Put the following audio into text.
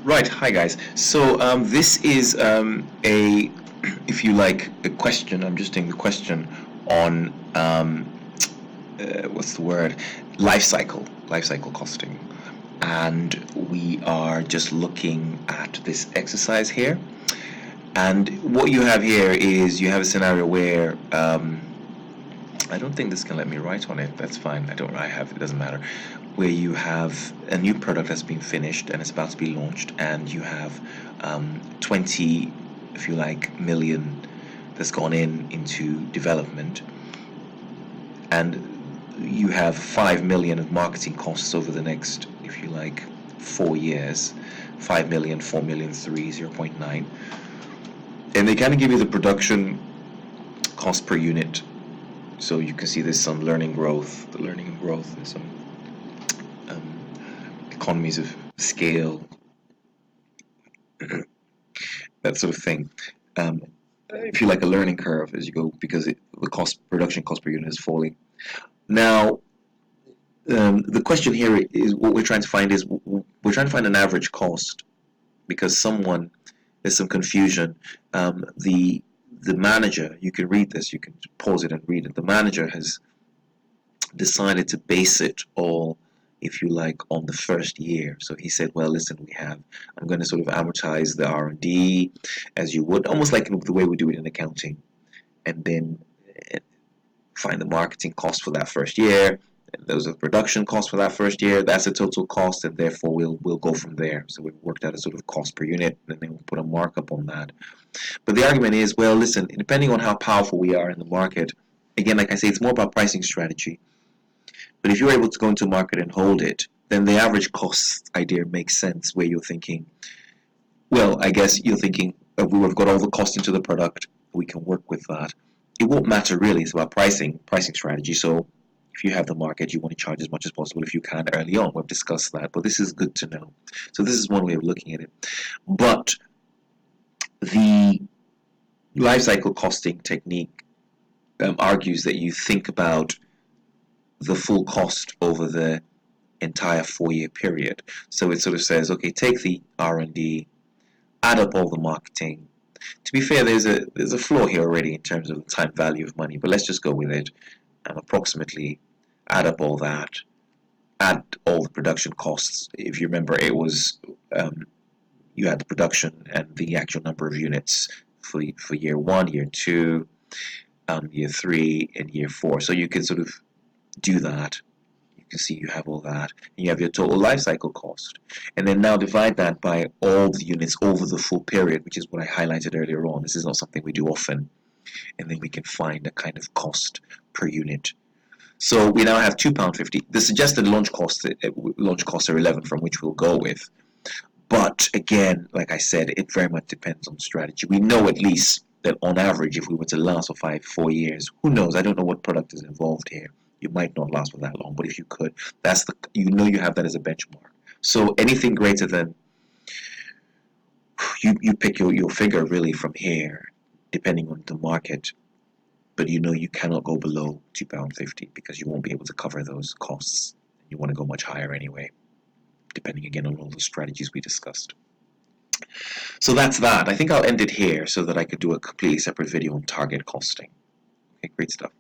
Right, hi guys. So this is if you like, a question. I'm just doing the question on what's the word? Life cycle costing, and we are just looking at this exercise here. And what you have here is you have a scenario where I don't think this can let me write on it. That's fine. I don't. I have. It doesn't matter. Where you have a new product that's been finished and it's about to be launched, and you have 20, if you like, million that's gone into development, and you have 5 million of marketing costs over the next, if you like, 4 years. 5 million, 4 million, 0.9, and they kind of give you the production cost per unit. So you can see there's some learning growth. The learning and growth, there's some economies of scale, that sort of thing. If you like, a learning curve as you go, because the production cost per unit is falling. Now, the question here is, what we're trying to find is, we're trying to find an average cost, because there's some confusion. The manager, you can read this, you can pause it and read it. The manager has decided to base it all, if you like, on the first year. So he said, well, listen, I'm going to sort of amortize the R&D as you would, almost like the way we do it in accounting, and then find the marketing cost for that first year. And those are the production costs for that first year. That's the total cost, and therefore we'll go from there. So we've worked out a sort of cost per unit, and then we'll put a markup on that. But the argument is, well, listen, depending on how powerful we are in the market, again, like I say, it's more about pricing strategy. But if you're able to go into a market and hold it, then the average cost idea makes sense, where you're thinking, well, I guess you're thinking, we've got all the cost into the product, we can work with that. It won't matter really, it's about pricing strategy. So if you have the market, you want to charge as much as possible if you can early on. We've discussed that, but this is good to know. So this is one way of looking at it. But the life cycle costing technique argues that you think about the full cost over the entire 4-year period. So it sort of says, okay, take the R&D, add up all the marketing. To be fair, there's a flaw here already in terms of the time value of money, but let's just go with it. Approximately add up all that, add all the production costs. If you remember, it was you had the production and the actual number of units for year 1, year 2, year 3, and year 4. So you can sort of do that. You can see you have all that, and you have your total life cycle cost, and then now divide that by all the units over the full period, which is what I highlighted earlier on. This is not something we do often, and then we can find a kind of cost per unit. So we now have £2.50. The suggested launch costs are 11, from which we'll go with. But again, like I said, it very much depends on strategy. We know at least that on average, if we were to last for 4 years, who knows? I don't know what product is involved here. You might not last for that long, but if you could, you have that as a benchmark. So anything greater than, you pick your figure really from here, depending on the market. But you cannot go below £2.50, because you won't be able to cover those costs. You want to go much higher anyway, depending again on all the strategies we discussed. So that's that. I think I'll end it here so that I could do a completely separate video on target costing. Okay, great stuff.